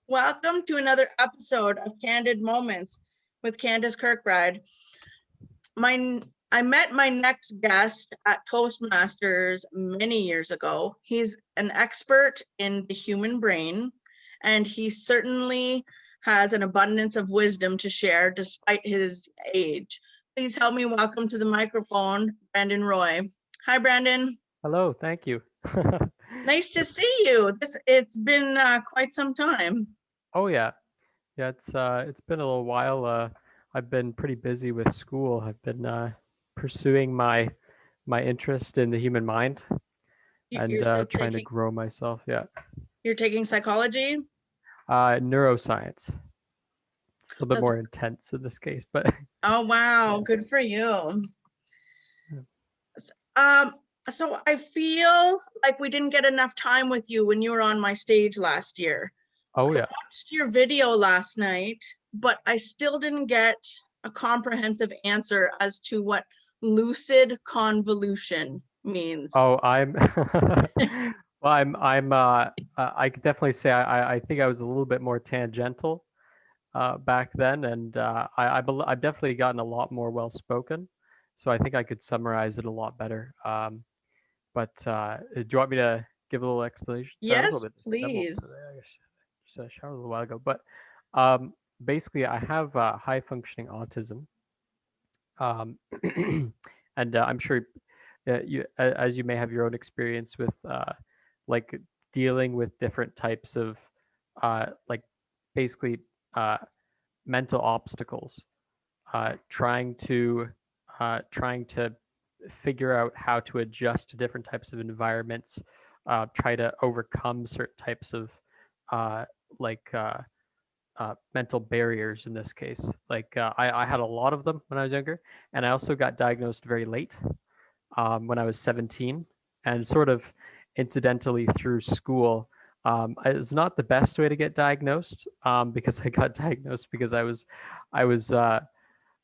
Welcome to another episode of Candid Moments with Candace Kirkbride. I met my next guest at Toastmasters many years ago. He's an expert in the human brain, and he certainly has an abundance of wisdom to share despite his age. Please help me welcome to the microphone, Brandon Roy. Hi, Brandon. Hello, thank you. Nice to see you. It's been quite some time. Oh yeah. It's been a little while. I've been pretty busy with school. I've been pursuing my interest in the human mind and You're still trying to taking grow myself. Yeah, you're taking psychology. neuroscience. It's a little bit That's more intense in this case, but Oh wow, yeah. good for you. Yeah. Um, so I feel like we didn't get enough time with you when you were on my stage last year. Oh I yeah. watched your video last night, but I still didn't get a comprehensive answer as to what lucid convolution means. Oh, I'm well. I could definitely say I think I was a little bit more tangential back then, and I've definitely gotten a lot more well spoken. So I think I could summarize it a lot better. But do you want me to give a little explanation? Sorry, I was a Yes, little bit disheveled please. today. I guess just showered a little while ago. But basically, I have high functioning autism, um, and I'm sure as you may have your own experience with like dealing with different types of like basically uh, mental obstacles, trying to figure out how to adjust to different types of environments, try to overcome certain types of uh, like mental barriers in this case. Like I had a lot of them when I was younger, and I also got diagnosed very late when I was 17, and sort of incidentally through school. It was not the best way to get diagnosed because I got diagnosed because I was uh,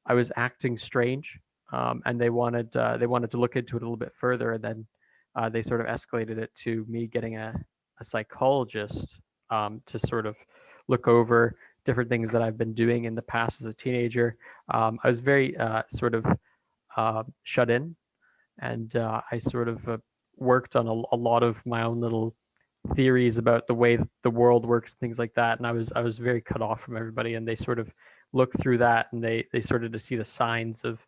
I was acting strange, and they wanted to look into it a little bit further, and then they sort of escalated it to me getting a psychologist to sort of look over different things that I've been doing in the past as a teenager. I was very sort of shut in, and I sort of worked on a lot of my own little theories about the way the world works, things like that. And I was very cut off from everybody, and they sort of looked through that, and they started to see the signs of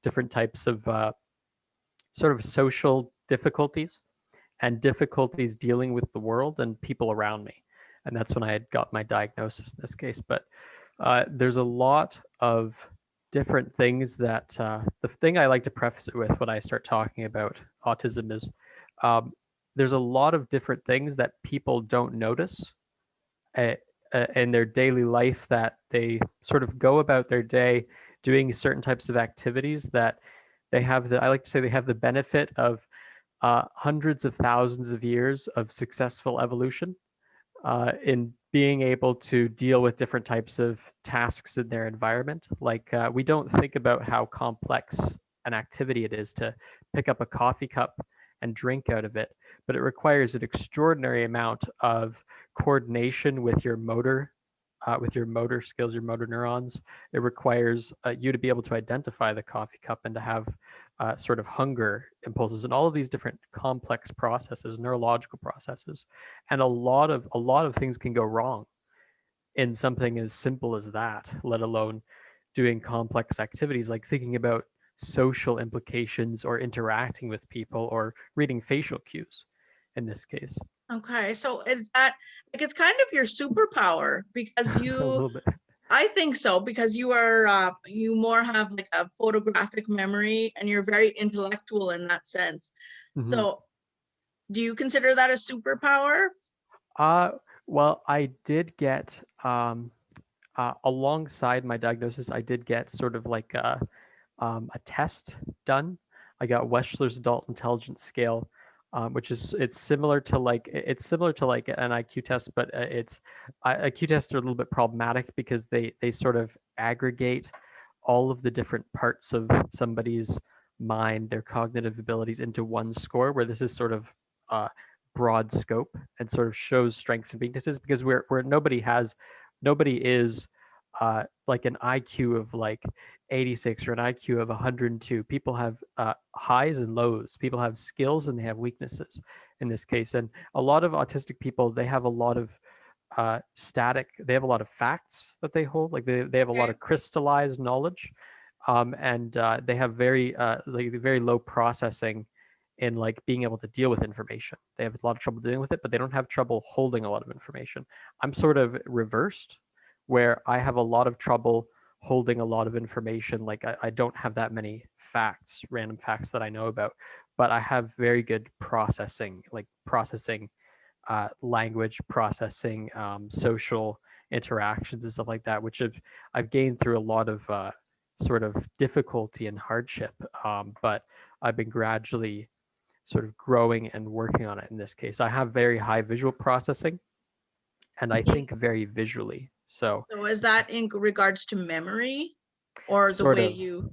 different types of sort of social difficulties and difficulties dealing with the world and people around me. And that's when I had got my diagnosis in this case. But there's a lot of different things that the thing I like to preface it with when I start talking about autism is um, there's a lot of different things that people don't notice uh, in their daily life, that they sort of go about their day doing certain types of activities that they have I like to say they have the benefit of hundreds of thousands of years of successful evolution in being able to deal with different types of tasks in their environment. Like we don't think about how complex an activity it is to pick up a coffee cup and drink out of it, but it requires an extraordinary amount of coordination with your motor skills, your motor neurons. It requires you to be able to identify the coffee cup and to have sort of hunger impulses and all of these different complex processes, neurological processes, and a lot of things can go wrong in something as simple as that. Let alone doing complex activities like thinking about social implications or interacting with people or reading facial cues. In this case, Okay, so is that like it's kind of your superpower because a you little bit. I think so because you are you more have like a photographic memory and you're very intellectual in that sense. Mhm. So, do you consider that a superpower? Uh, well, I did get alongside my diagnosis, I did get sort of like a test done. I got Wechsler's Adult Intelligence Scale, which is it's similar to like an IQ test, but IQ tests are a little bit problematic because they sort of aggregate all of the different parts of somebody's mind, their cognitive abilities into one score. Where this is sort of uh, broad scope and sort of shows strengths and weaknesses, because where nobody is like an IQ of like 86 or an IQ of 102. People have highs and lows. People have skills and they have weaknesses in this case. And a lot of autistic people, they have a lot of they have a lot of facts that they hold. Like they have a lot Okay. of crystallized knowledge, and they have very low processing in like being able to deal with information. They have a lot of trouble dealing with it, but they don't have trouble holding a lot of information. I'm sort of reversed, where I have a lot of trouble holding a lot of information. Like I don't have that many facts, random facts that I know about, but I have very good processing, like processing language, processing social interactions and stuff like that, which I've gained through a lot of sort of difficulty and hardship. But I've been gradually sort of growing and working on it in this case. I have very high visual processing, and I think very visually. So So is that in regards to memory or the sort way of you,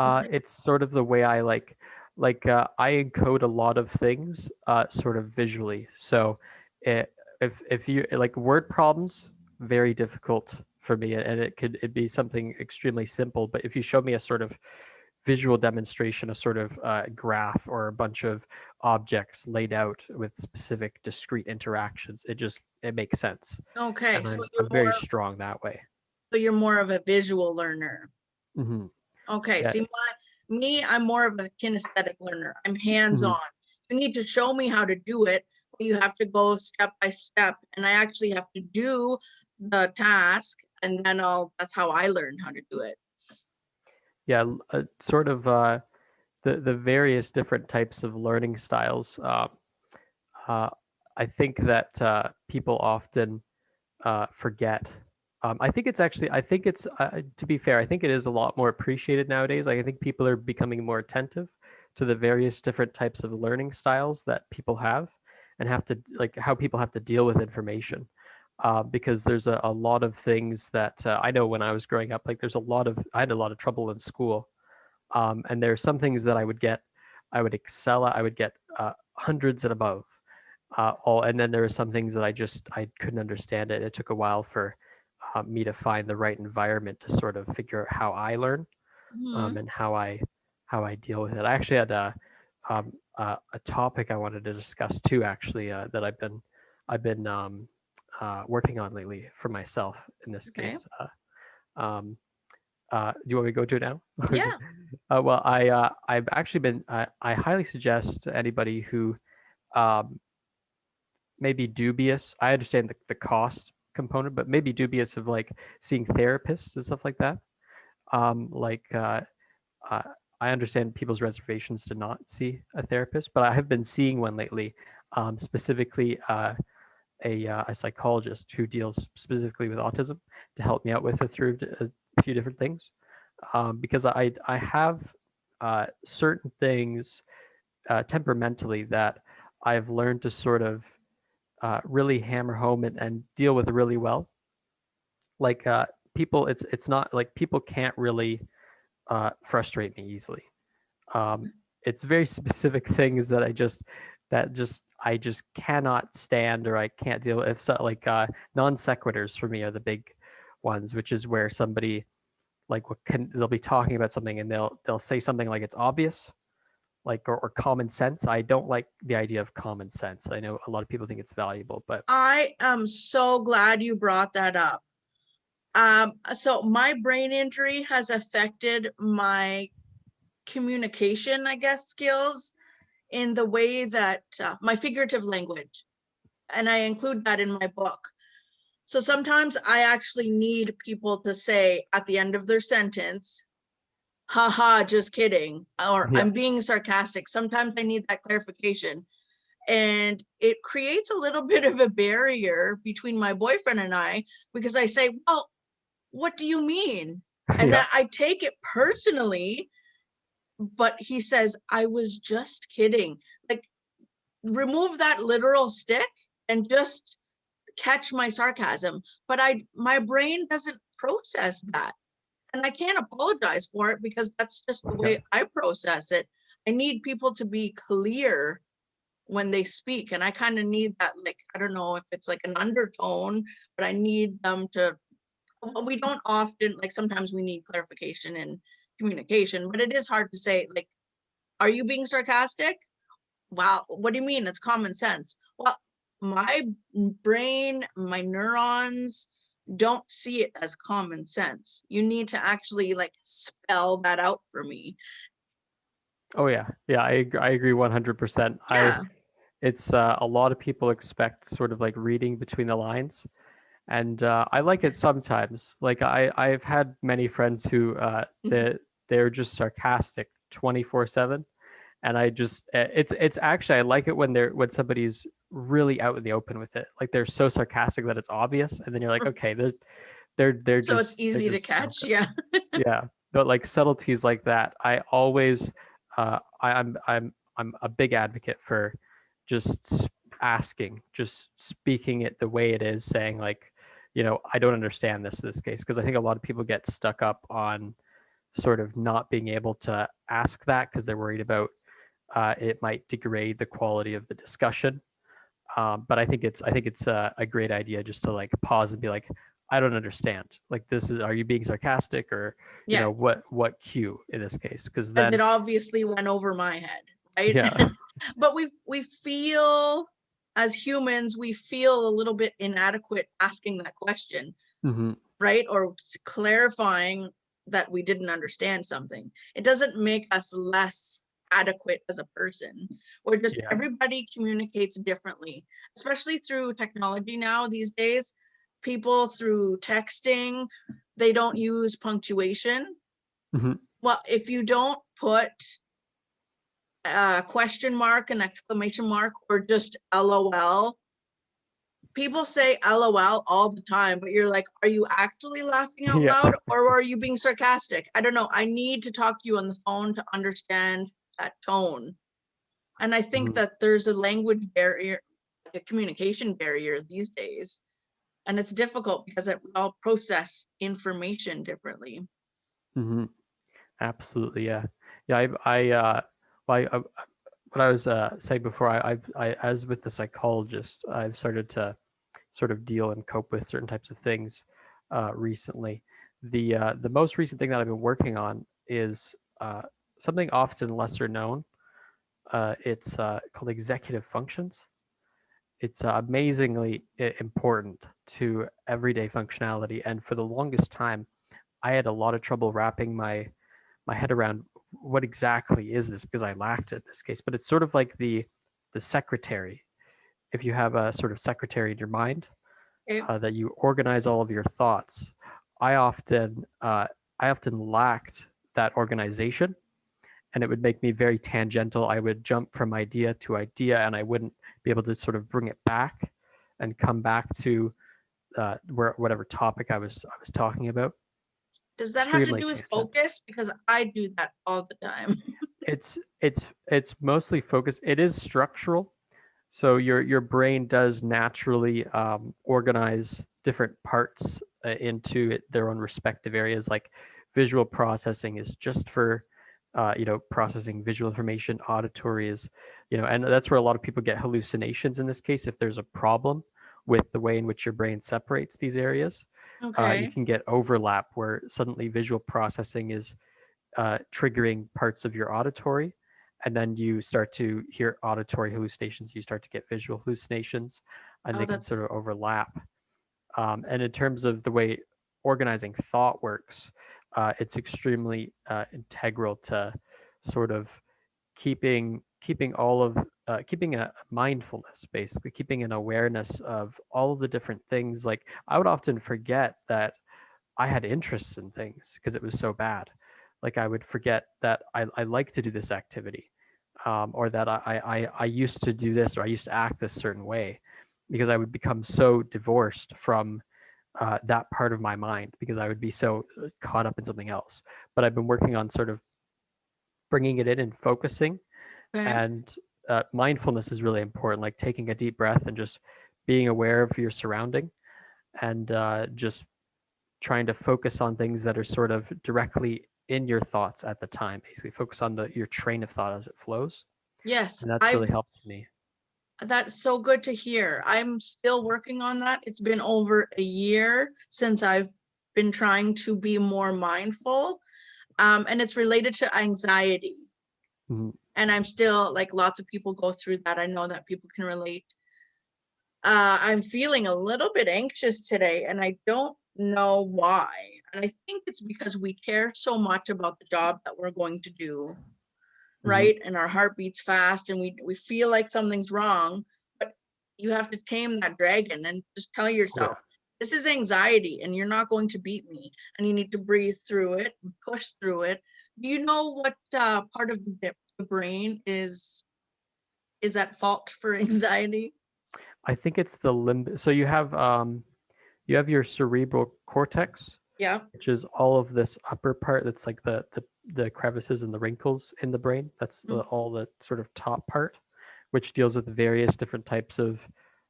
okay, it's sort of the way I I encode a lot of things sort of visually. So it, if you like word problems, very difficult for me, and it'd be something extremely simple. But if you show me a sort of visual demonstration, a sort of graph or a bunch of objects laid out with specific discrete interactions, it makes sense, okay, and so I'm very strong that way. you're more of a visual learner. Hmm. Okay, Yeah. see, I'm more of a kinesthetic learner. I'm Hmm. hands-on. You need to show me how to do it, but you have to go step by step, and I actually have to do the task, and then that's how I learn how to do it. Yeah, sort of the various different types of learning styles. Uh, I think that people often forget. I think it's to be fair, I think it is a lot more appreciated nowadays. Like I think people are becoming more attentive to the various different types of learning styles that people have, and have to like how people have to deal with information. Because there's a lot of things that I know when I was growing up, like I had a lot of trouble in school, and there are some things that I would excel at, I would get hundreds and above, and then there are some things that I couldn't understand it. It took a while for me to find the right environment to sort of figure out how I learn, Mhm. and how I deal with it. I actually had a topic I wanted to discuss too, actually, that I've been working on lately for myself in this Okay. case. Um, do you want me to go to it now? Yeah. Well, I've actually been I highly suggest to anybody who um, may be dubious. I understand the cost component, but maybe dubious of like seeing therapists and stuff like that. Um, like uh, uh, I understand people's reservations to not see a therapist, but I have been seeing one lately, specifically a psychologist who deals specifically with autism to help me out with it through a few different things, because I have certain things temperamentally that I've learned to sort of really hammer home and deal with really well. Like people, it's not like people can't really frustrate me easily. Um, it's very specific things that I just cannot stand, or I can't deal with. If so, like non sequiturs for me are the big ones, which is where somebody like they'll be talking about something and they'll say something like it's obvious, like or common sense. I don't like the idea of common sense. I know a lot of people think it's valuable, but I am so glad you brought that up. So my brain injury has affected my communication, I guess, skills in the way that my figurative language, and I include that in my book. So sometimes I actually need people to say at the end of their sentence, haha, just kidding, or yeah, I'm being sarcastic. Sometimes I need that clarification. And it creates a little bit of a barrier between my boyfriend and I, because I say, well, what do you mean? And yeah, then I take it personally, but he says, I was just kidding. Like, remove that literal stick and just catch my sarcasm. But my brain doesn't process that. And I can't apologize for it because that's just the yeah. way I process it. I need people to be clear when they speak. And I kind of need that, like, I don't know if it's like an undertone, but I need them to, well, we don't often, like sometimes we need clarification and communication, but it is hard to say, like, are you being sarcastic? Wow, what do you mean? It's common sense. Well, my brain, my neurons don't see it as common sense. You need to actually like spell that out for me. Oh yeah, yeah, I agree 100%. Yeah. It's a lot of people expect sort of like reading between the lines, and I like it Yes. sometimes. Like I've had many friends who they're just sarcastic 24/7, and I just it's actually I like it when somebody's really out in the open with it. Like they're so sarcastic that it's obvious, and then you're like, okay, So it's they're easy to just catch. Yeah. yeah. But like subtleties like that, I always I'm a big advocate for just asking, just speaking it the way it is, saying like, I don't understand this case, because I think a lot of people get stuck up on sort of not being able to ask that because they're worried about it might degrade the quality of the discussion. But I think it's a great idea just to like pause and be like, I don't understand. Like, are you being sarcastic, or Yeah. what cue in this case? Because Because it then, obviously went over my head, right? yeah, But we feel, as humans, we feel a little bit inadequate asking that question, hmm right? Or clarifying that we didn't understand something. It doesn't make us less adequate as a person. Or just yeah, everybody communicates differently, especially through technology now these days. People through texting, they don't use punctuation. hmm Well, if you don't put a question mark, an exclamation mark, or just LOL, people say LOL all the time, but you're like, are you actually laughing out yeah, loud or are you being sarcastic? I don't know. I need to talk to you on the phone to understand that tone. And I think mhm, that there's a language barrier, like a communication barrier these days. And it's difficult because we all process information differently. mhm. Absolutely, yeah, yeah. Well, what I was saying before, as with the psychologist, I've started to sort of deal and cope with certain types of things recently. The most recent thing that I've been working on is something often lesser known. It's called executive functions. It's amazingly important to everyday functionality, and for the longest time, I had a lot of trouble wrapping my head around what exactly is this, because I lacked it in this case. But it's sort of like the secretary. If you have a sort of secretary in your mind, Okay. that you organize all of your thoughts. I often I often lacked that organization, and it would make me very tangential. I would jump from idea to idea, and I wouldn't be able to sort of bring it back and come back to whatever topic I was talking about. Does that have to Extremely do with tangential. focus? Because I do that all the time. It's mostly focused. It is structural. So your brain does naturally organize different parts into their own respective areas. Like visual processing is just for processing visual information. Auditory is, and that's where a lot of people get hallucinations in this case. If there's a problem with the way in which your brain separates these areas, you Okay. can get overlap where suddenly visual processing is triggering parts of your auditory, and then you start to hear auditory hallucinations, you start to get visual hallucinations, and Oh, they can that's sort of overlap. And in terms of the way organizing thought works, it's extremely integral to sort of keeping all of keeping a mindfulness, basically keeping an awareness of all of the different things. Like I would often forget that I had interests in things because it was so bad. Like I would forget that I like to do this activity, or that I used to do this, or I used to act this certain way, because I would become so divorced from that part of my mind, because I would be so caught up in something else. But I've been working on sort of bringing it in and focusing, okay. and mindfulness is really important. Like taking a deep breath and just being aware of your surrounding, and just trying to focus on things that are sort of directly in your thoughts at the time. Basically, focus on your train of thought as it flows, Yes, and that's I've really helped me. That's so good to hear. I'm still working on that. It's been over a year since I've been trying to be more mindful. And it's related to anxiety. Mhm. And I'm still, like, lots of people go through that. I know that people can relate. I'm feeling a little bit anxious today, and I don't know why. And I think it's because we care so much about the job that we're going to do, Mhm. right? And our heart beats fast, and we feel like something's wrong, but you have to tame that dragon and just tell Oh, yeah. yourself, this is anxiety, and you're not going to beat me. And you need to breathe through it and push through it. Do you know what part of the brain is at fault for anxiety? I think it's the limb. So you have your cerebral cortex, Yeah. which is all of this upper part that's like the crevices and the wrinkles in the brain. That's all the sort of top part, which deals with various different types of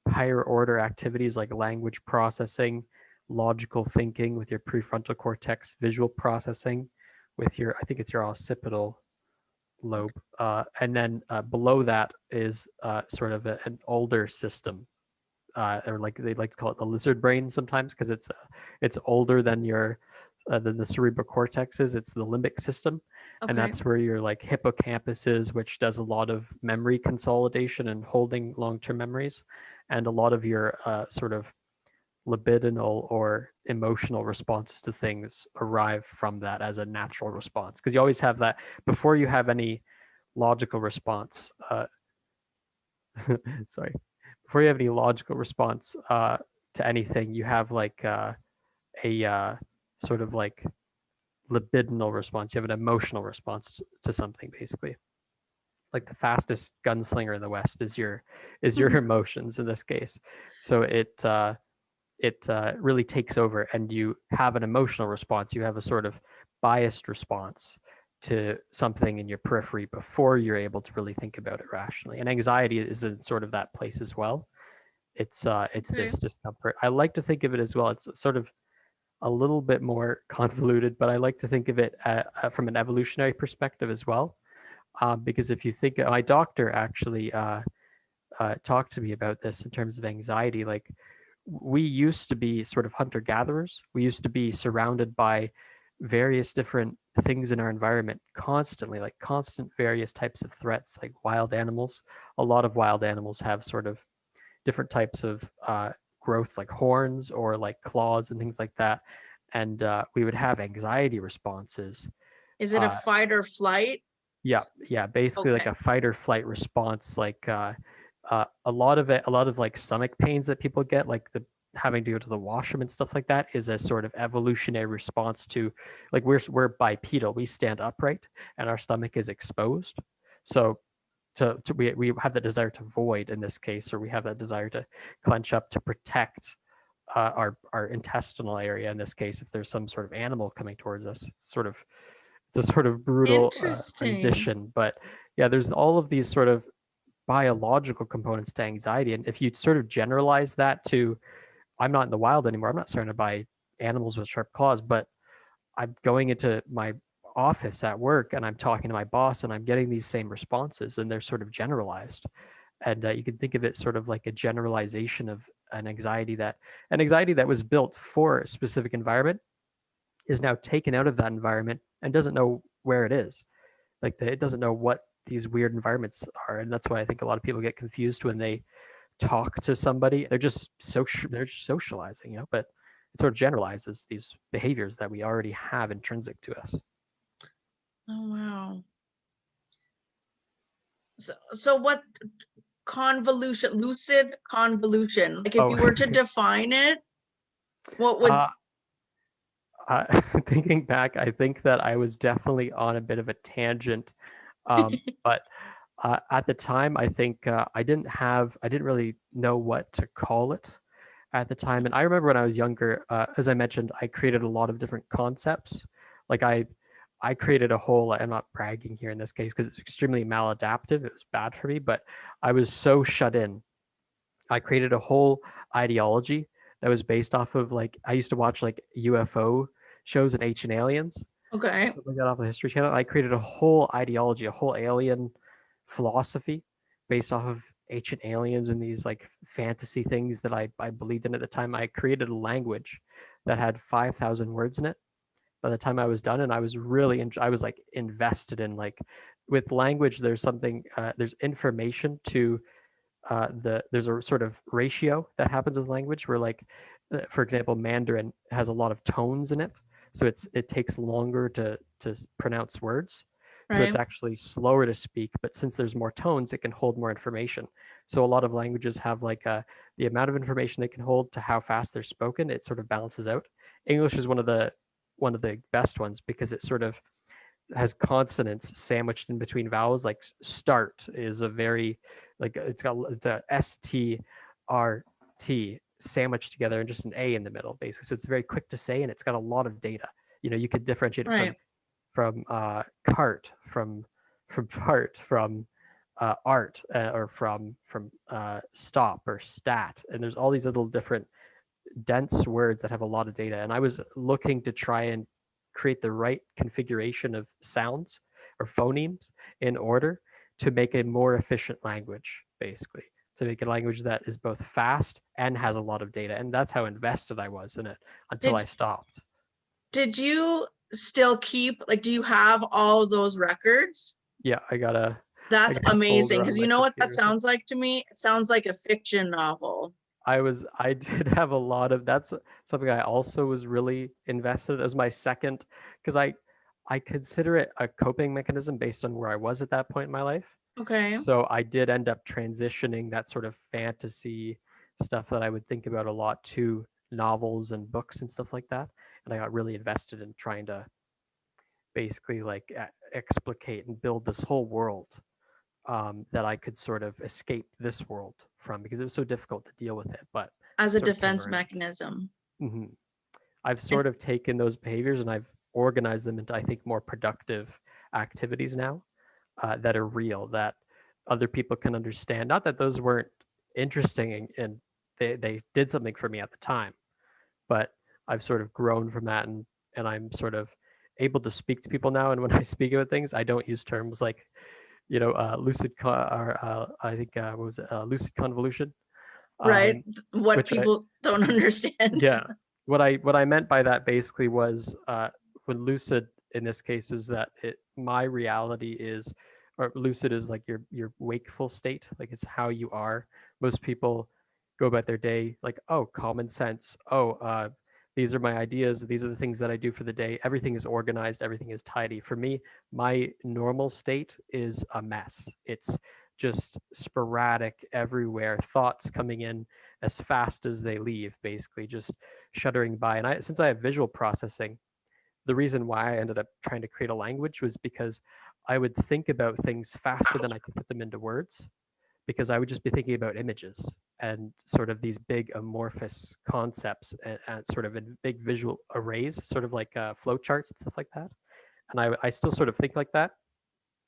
higher order activities like language processing, logical thinking with your prefrontal cortex, visual processing with your, I think it's your occipital lobe. And then below that is sort of an older system, or like they like to call it the lizard brain sometimes because it's older than the cerebral cortex is. It's the limbic system, and Okay. that's where your like hippocampus is, which does a lot of memory consolidation and holding long-term memories, and a lot of your sort of libidinal or emotional responses to things arrive from that as a natural response because you always have that before you have any logical response. Sorry, before you have any logical response to anything, you have like a sort of like libidinal response. You have an emotional response to something, basically. Like the fastest gunslinger in the West is your emotions in this case. So it really takes over, and you have an emotional response. You have a sort of biased response to something in your periphery before you're able to really think about it rationally. And anxiety is in sort of that place as well. It's Okay. this discomfort. I like to think of it as well. It's sort of a little bit more convoluted, but I like to think of it from an evolutionary perspective as well. Because if you think, my doctor actually talked to me about this in terms of anxiety. Like we used to be sort of hunter gatherers. We used to be surrounded by various different things in our environment constantly, like constant various types of threats, like wild animals. A lot of wild animals have sort of different types of growths like horns or like claws and things like that. And we would have anxiety responses. Is it a Uh, fight or flight? yeah, yeah, basically like Okay. a fight or flight response. Like a lot of it, a lot of like stomach pains that people get, like the having to go to the washroom and stuff like that, is a sort of evolutionary response to, like we're bipedal, we stand upright, and our stomach is exposed. So we have the desire to void in this case, or we have that desire to clench up to protect our intestinal area in this case if there's some sort of animal coming towards us. It's a sort of brutal Interesting. rendition, but yeah, there's all of these sort of biological components to anxiety, and if you sort of generalize that to, I'm not in the wild anymore, I'm not surrounded by animals with sharp claws, but I'm going into my office at work and I'm talking to my boss and I'm getting these same responses, and they're sort of generalized. And you can think of it sort of like a generalization of an anxiety that was built for a specific environment is now taken out of that environment and doesn't know where it is. Like it doesn't know what these weird environments are, and that's why I think a lot of people get confused when they talk to somebody. They're just socializing, but it sort of generalizes these behaviors that we already have intrinsic to us. Oh, wow. So what convolution, lucid convolution, like if Oh, you were to define it, what would, uh, thinking back, I think that I was definitely on a bit of a tangent, but at the time, I think I didn't really know what to call it at the time. And I remember when I was younger, as I mentioned, I created a lot of different concepts. Like I created a whole, I'm not bragging here in this case because it's extremely maladaptive. It was bad for me, but I was so shut in. I created a whole ideology that was based off of, like, I used to watch like UFO shows and Ancient Aliens, okay. stuff like that off the History Channel. I created a whole ideology, a whole alien philosophy based off of ancient aliens and these like fantasy things that I believed in at the time. I created a language that had 5,000 words in it by the time I was done, and I was really I was like invested in like with language. There's something there's information to there's a sort of ratio that happens with language where like for example Mandarin has a lot of tones in it, so it takes longer to pronounce words, so it's Right. actually slower to speak, but since there's more tones it can hold more information. So a lot of languages have like the amount of information they can hold to how fast they're spoken, it sort of balances out. English is one of the best ones because it sort of has consonants sandwiched in between vowels. Like start is a very like it's a STRT sandwiched together and just an A in the middle, basically. So it's very quick to say and it's got a lot of data. You know, you could differentiate it Right. from cart, from fart, from art, or from stop or stat. And there's all these little different dense words that have a lot of data. And I was looking to try and create the right configuration of sounds or phonemes in order to make a more efficient language, basically, to make a language that is both fast and has a lot of data. And that's how invested I was in it until I Did stopped. did you still keep, like, do you have all those records? Yeah, I That's got a folder amazing, on because you my know what that computer. sounds like to me? It sounds like a fiction novel. I did have a lot of that's something I also was really invested as my second because I consider it a coping mechanism based on where I was at that point in my life. Okay. So I did end up transitioning that sort of fantasy stuff that I would think about a lot to novels and books and stuff like that. And I got really invested in trying to basically like explicate and build this whole world that I could sort of escape this world from because it was so difficult to deal with it. But As I a sort of came defense around. mechanism. Hmm. I've And sort of taken those behaviors and I've organized them into, I think, more productive activities now that are real, that other people can understand. Not that those weren't interesting and they did something for me at the time, but I've sort of grown from that and I'm sort of able to speak to people now. And when I speak about things, I don't use terms like, or I think, what was it, lucid convolution, right, um, what which I, people don't understand. yeah, what I meant by that basically was when lucid in this case is that my reality is, or lucid is like your wakeful state, like it's how you are. Most people go about their day like, oh, common sense. Oh, these are my ideas. These are the things that I do for the day. Everything is organized. Everything is tidy. For me, my normal state is a mess. It's just sporadic everywhere. Thoughts coming in as fast as they leave, basically just shuddering by. And since I have visual processing, the reason why I ended up trying to create a language was because I would think about things faster than I could put them into words because I would just be thinking about images and sort of these big amorphous concepts and sort of in big visual arrays, sort of like flow charts and stuff like that. And I still sort of think like that.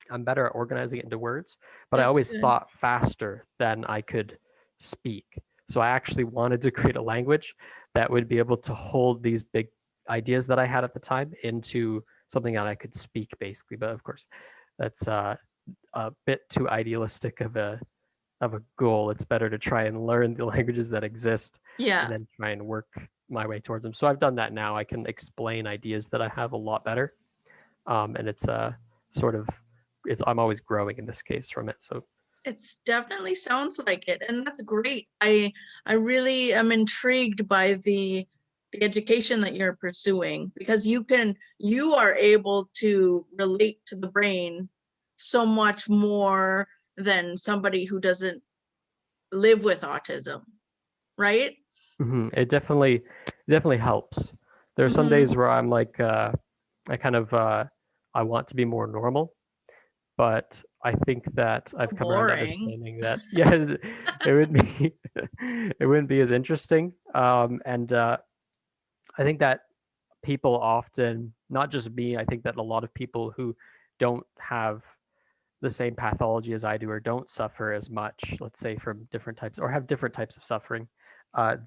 I'm better at organizing it into words, but I That's always good. thought faster than I could speak. So I actually wanted to create a language that would be able to hold these big ideas that I had at the time into something that I could speak, basically. But of course, that's a bit too idealistic of a goal. It's better to try and learn the languages that exist and Yeah, then try and work my way towards them. So I've done that now. I can explain ideas that I have a lot better, and it's sort of it's I'm always growing in this case from it. So it's definitely sounds like it, and that's great. I really am intrigued by the education that you're pursuing, because you are able to relate to the brain so much more than somebody who doesn't live with autism, right? it definitely helps. There are some Mm-hmm. days where I'm like I kind of I want to be more normal, but I think that I've come around to Boring. understanding that yeah, it would be it wouldn't be as interesting. And I think that people often, not just me, I think that a lot of people who don't have the same pathology as I do or don't suffer as much, let's say from different types or have different types of suffering,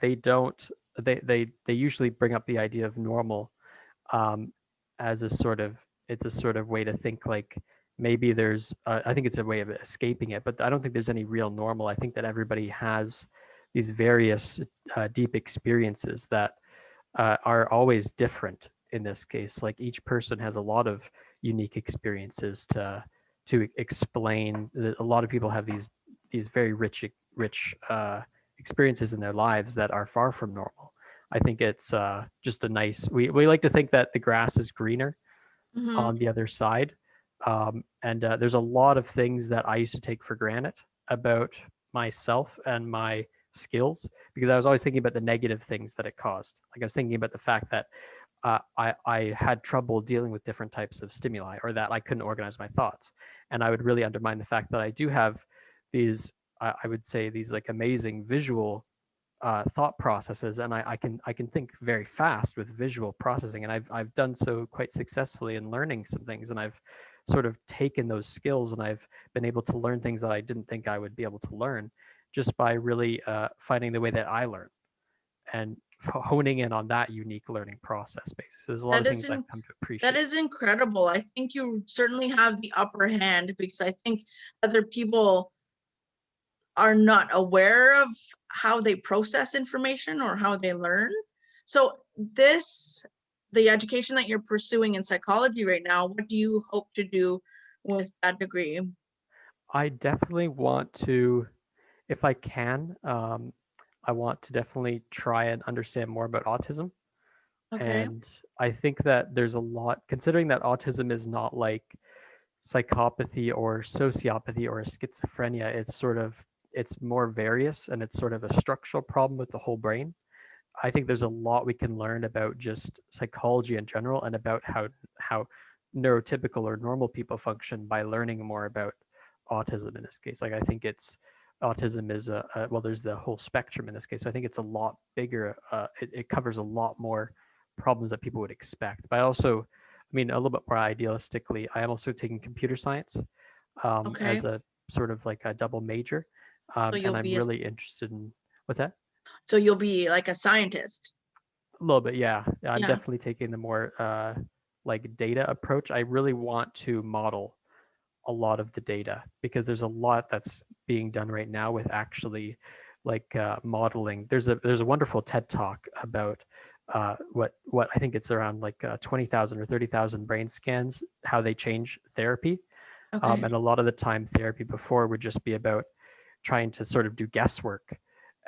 they don't they usually bring up the idea of normal um, as a sort of it's a sort of way to think like maybe there's I think it's a way of escaping it, but I don't think there's any real normal. I think that everybody has these various deep experiences that are always different in this case. Like each person has a lot of unique experiences to explain. A lot of people have these very rich experiences in their lives that are far from normal. I think it's just a nice. We like to think that the grass is greener Hmm. on the other side, and there's a lot of things that I used to take for granted about myself and my skills because I was always thinking about the negative things that it caused. Like I was thinking about the fact that I had trouble dealing with different types of stimuli, or that I couldn't organize my thoughts, and I would really undermine the fact that I do have these, I would say, these like amazing visual thought processes, and I can think very fast with visual processing, and I've done so quite successfully in learning some things, and I've sort of taken those skills and I've been able to learn things that I didn't think I would be able to learn just by really finding the way that I learn and honing in on that unique learning process base. So there's a lot That of is things I've come to that appreciate. is incredible. I think you certainly have the upper hand because I think other people are not aware of how they process information or how they learn. So the education that you're pursuing in psychology right now, what do you hope to do with that degree? I definitely want to, if I can, I want to definitely try and understand more about autism. Okay. And I think that there's a lot, considering that autism is not like psychopathy or sociopathy or schizophrenia, it's more various and it's sort of a structural problem with the whole brain. I think there's a lot we can learn about just psychology in general and about how neurotypical or normal people function by learning more about autism in this case. Like I think it's autism is well, there's the whole spectrum in this case. So I think it's a lot bigger. It covers a lot more problems that people would expect. But I also, I mean, a little bit more idealistically, I am also taking computer science Okay. as a sort of like a double major, So and you'll I'm be a really interested in what's that? so you'll be like a scientist. A little bit, yeah. I'm Yeah. definitely taking the more like data approach. I really want to model a lot of the data because there's a lot that's being done right now with actually like modeling. There's a wonderful TED talk about what I think it's around like 20,000 or 30,000 brain scans, how they change therapy. Okay. And a lot of the time, therapy before would just be about trying to sort of do guesswork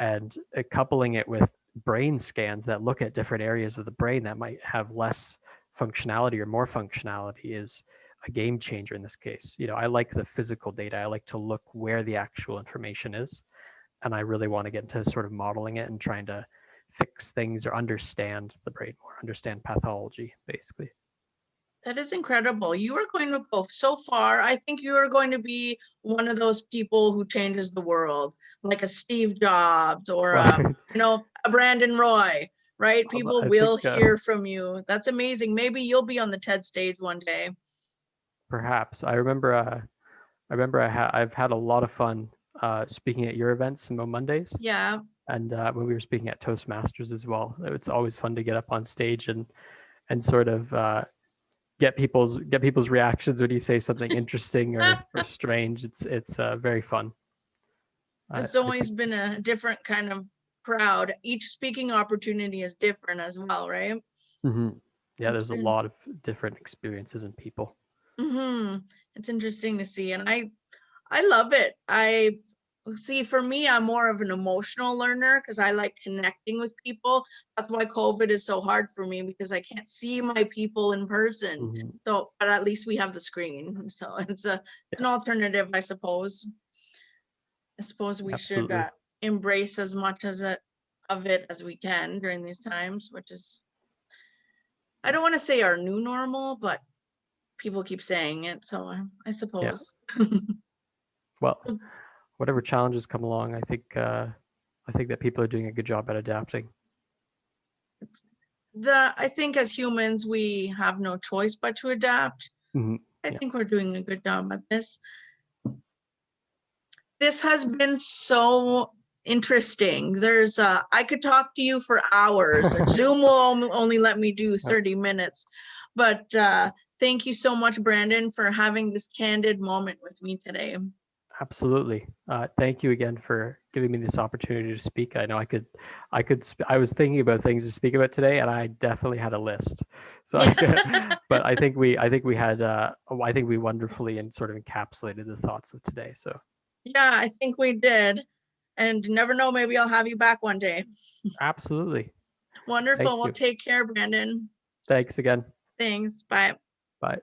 and coupling it with brain scans that look at different areas of the brain that might have less functionality or more functionality is a game changer in this case. You know, I like the physical data. I like to look where the actual information is. And I really want to get into sort of modeling it and trying to fix things or understand the brain more, understand pathology, basically. That is incredible. You are going to go so far. I think you are going to be one of those people who changes the world, like a Steve Jobs or Well, a Brandon Roy, right? People I think will hear from you. That's amazing. Maybe you'll be on the TED stage one day. perhaps I've had a lot of fun speaking at your events on Mondays, Yeah. and when we were speaking at Toastmasters as well. It's always fun to get up on stage and sort of get people's reactions when you say something interesting or strange. It's very fun. It's I always think been a different kind of crowd. Each speaking opportunity is different as well, right? mhm. Yeah, That's there's a been lot of different experiences and people. it's interesting to see. And I love it. I see, for me, I'm more of an emotional learner because I like connecting with people. That's why COVID is so hard for me because I can't see my people in person. Mhm. So, but at least we have the screen. So it's an alternative, I suppose. I suppose we should Absolutely. embrace as much of it as we can during these times, which is, I don't want to say our new normal, but people keep saying it. So I Yeah. suppose. Well, whatever challenges come along, I think that people are doing a good job at adapting. I think as humans, we have no choice but to adapt. Mhm. I Yeah. think we're doing a good job at this. This has been so interesting. I could talk to you for hours. Zoom will only let me do 30 minutes, but Thank you so much, Brandon, for having this candid moment with me today. Absolutely. Thank you again for giving me this opportunity to speak. I know I was thinking about things to speak about today, and I definitely had a list. So, but I think we had, I think we wonderfully and sort of encapsulated the thoughts of today. So, Yeah, I think we did. And you never know, maybe I'll have you back one day. absolutely. Wonderful. Thank Well, you. take care, Brandon. Thanks again. Thanks. Bye. Bye.